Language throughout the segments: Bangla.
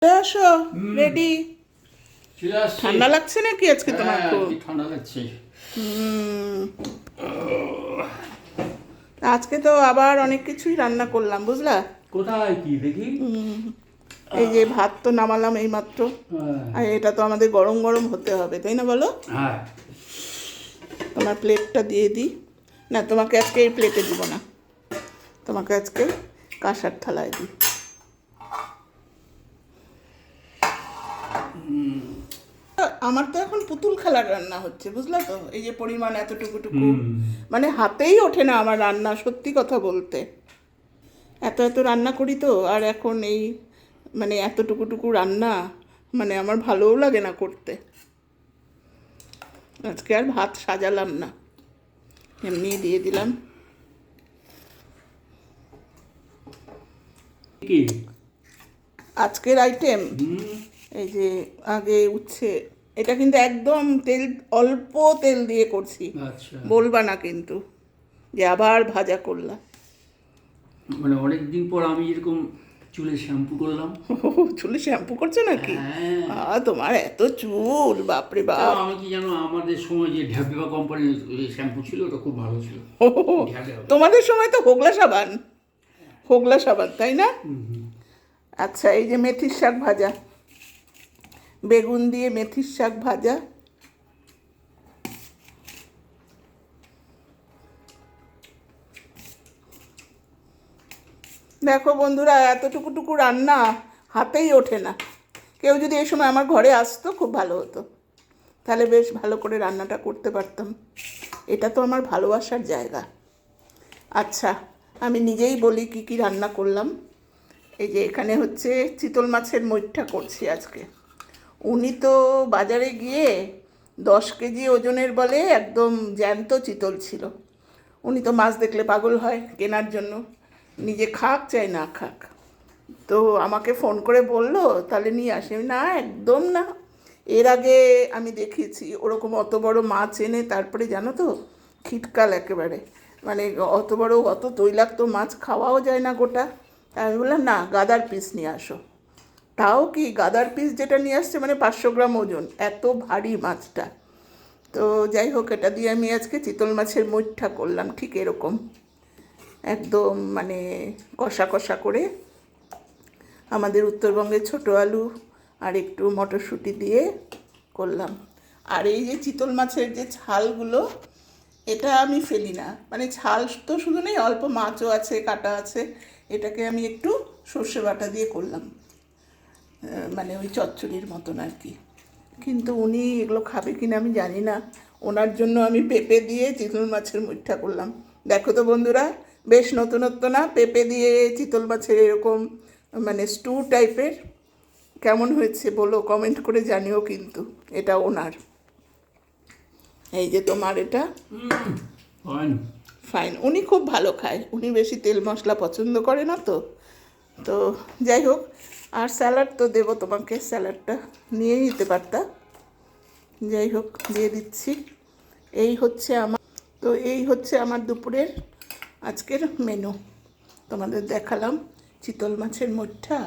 আসো রেডি। ঠান্ডা লাগছে নাকি আজকে তোমার? খুব ঠান্ডা লাগছে। আজকে তো আবার অনেক কিছুই রান্না করলাম, বুঝলা? কোথায় কি দেখি? এই যে ভাত তো নামালাম এই মাত্র, আর এটা তো আমাদের গরম গরম হতে হবে, তাই না বলো? হ্যাঁ। তোমার প্লেটটা দিয়ে দিই। না, তোমাকে আজকে এই প্লেটে দিব না, তোমাকে আজকে কাঁসার থালায় দিই। আমার তো এখন পুতুল খেলার রান্না হচ্ছে, বুঝলা তো? এই যে পরিমাণ এতটুকু, মানে হাতেই ওঠে না আমার রান্না, সত্যি কথা বলতে। এত এত রান্না করি তো, আর এখন এই মানে এতটুকু রান্না মানে আমার ভালোও লাগে না করতে। আজকে আর ভাত সাজালাম না, এমনি দিয়ে দিলাম। কি আজকের আইটেম এই যে আগে উচ্ছে, এটা কিন্তু একদম তেল, অল্প তেল দিয়ে করছি, আচ্ছা, বলবা না কিন্তু যে আবার ভাজা করলাম। মানে অনেকদিন পর আমি এরকম চুলে শ্যাম্পু করলাম। চুলে শ্যাম্পু করছো নাকি? হ্যাঁ। তোমার এত চুল, বাপরে বাপ! আমি কি জানো, আমাদের সময় যে ঢ্যাপা কোম্পানির শ্যাম্পু ছিল ওটা খুব ভালো ছিল। তোমাদের সময় তো হোগলা সাবান, হোগলা সাবান, তাই না? আচ্ছা, এই যে মেথির শাক ভাজা, বেগুন দিয়ে মেথির শাক ভাজা। দেখো বন্ধুরা, এতটুকু রান্না হাতেই ওঠে না। কেউ যদি এই সময় আমার ঘরে আসতো খুব ভালো হতো, তাহলে বেশ ভালো করে রান্নাটা করতে পারতাম। এটা তো আমার ভালোবাসার জায়গা। আচ্ছা, আমি নিজেই বলি কি কি রান্না করলাম। এই যে এখানে হচ্ছে চিতল মাছের মইঠা করছি আজকে। উনি তো বাজারে গিয়ে 10 কেজি ওজনের বলে একদম জ্যান্ত চিতল ছিল। উনি তো মাছ দেখলে পাগল হয় কেনার জন্য, নিজে খাক চাই না খাক। তো আমাকে ফোন করে বললো তাহলে নিয়ে আসি। না, একদম না। এর আগে আমি দেখেছি ওরকম অত বড় মাছ এনে, তারপরে জানো তো খিটকাল একেবারে, মানে অত বড় অত তৈলাক্ত মাছ খাওয়াও যায় না গোটা। তাই আমি বললাম না, গাদার পিস নিয়ে আসো। তাও কি গাদার পিস যেটা নিয়ে আসছে মানে 500 গ্রাম ওজন, এত ভারী মাছটা। তো যাই হোক, এটা দিয়ে আমি আজকে চিতল মাছের মইঠা করলাম, ঠিক এরকম একদম মানে কষা কষা করে, আমাদের উত্তরবঙ্গের ছোটো আলু আর একটু মটরশুঁটি দিয়ে করলাম। আর এই যে চিতল মাছের যে ছালগুলো, এটা আমি ফেলি না, মানে ছাল তো শুধু নেই, অল্প মাছও আছে, কাটা আছে। এটাকে আমি একটু সর্ষে বাটা দিয়ে করলাম, মানে ওই চচ্চড়ির মতন আর কি। কিন্তু উনি এগুলো খাবে কিনা আমি জানি না, ওনার জন্য আমি পেঁপে দিয়ে চিতল মাছের মুঠা করলাম। দেখো তো বন্ধুরা, বেশ নতুনত্ব না? পেঁপে দিয়ে চিতল মাছের এরকম মানে স্টু টাইপের, কেমন হয়েছে বলো, কমেন্ট করে জানিও কিন্তু। এটা ওনার, এই যে তোমার এটা ফাইন। উনি খুব ভালো খায়, উনি বেশি তেল মশলা পছন্দ করে না তো। তো যাই হোক, আর স্যালাড তো দেবো তোমাকে, স্যালাডটা নিয়ে নিতে পারতা। যাই হোক, দিয়ে দিচ্ছি। এই হচ্ছে আমার, তো এই হচ্ছে আমার দুপুরের আজকের মেনু। তোমাদের দেখালাম চিতল মাছের মুঠা,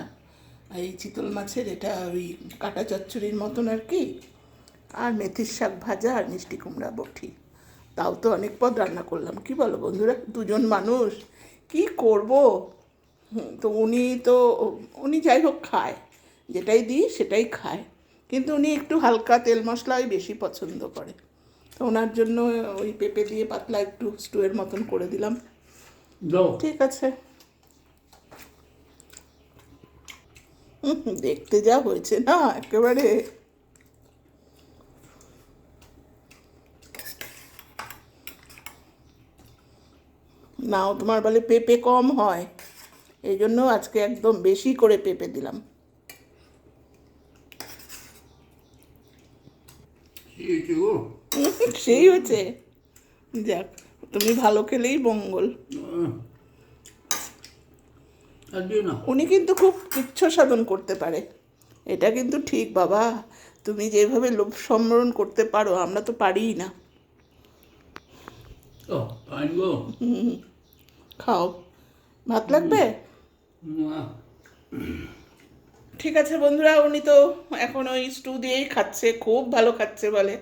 এই চিতল মাছের এটা ওই কাটা চচ্চড়ির মতন আর কি, আর মেথির শাক ভাজা আর মিষ্টি কুমড়া বটি। তাও তো অনেক পদ রান্না করলাম, কি বলো বন্ধুরা? দুজন মানুষ কি করব। তো উনি যাই হোক খায়, যেটাই দিই সেটাই খায়, কিন্তু উনি একটু হালকা তেল মশলাই বেশি পছন্দ করে। তো ওনার জন্য ওই পেঁপে দিয়ে পাতলা একটু স্টুয়ের মতন করে দিলাম। ঠিক আছে। দেখতে যা হয়েছে না একেবারে। নাও, তোমার বলে পেঁপে কম হয়, এই জন্য আজকে একদম বেশি করে পেঁপে দিলাম। সেই হয়েছে, যাক, তুমি ভালো খেলেই মঙ্গল। উনি কিন্তু খুব ইচ্ছা সাধন করতে পারে, এটা কিন্তু ঠিক বাবা। তুমি যেভাবে লোভ সম্বরণ করতে পারো, আমরা তো পারিই না। খাও, ভাত লাগবে? ঠিক আছে বন্ধুরা, উনি তো এখন ওই স্টু দিয়েই খাচ্ছে, খুব ভালো খাচ্ছে বলে।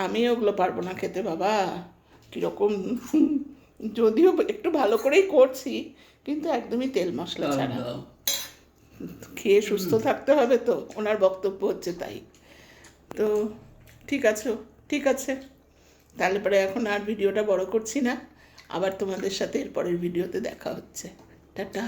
আমি ওগুলো পারবো না খেতে বাবা, কীরকম, যদিও একটু ভালো করেই করছি কিন্তু একদমই তেল মশলা দাও, ছাড়া। দাও। খেয়ে সুস্থ থাকতে হবে তো, ওনার বক্তব্য হচ্ছে তাই। তো ঠিক আছে, ঠিক আছে, তাহলে পরে এখন আর ভিডিওটা বড় করছি না, আবার তোমাদের সাথে এরপরের ভিডিওতে দেখা হচ্ছে। টাটা।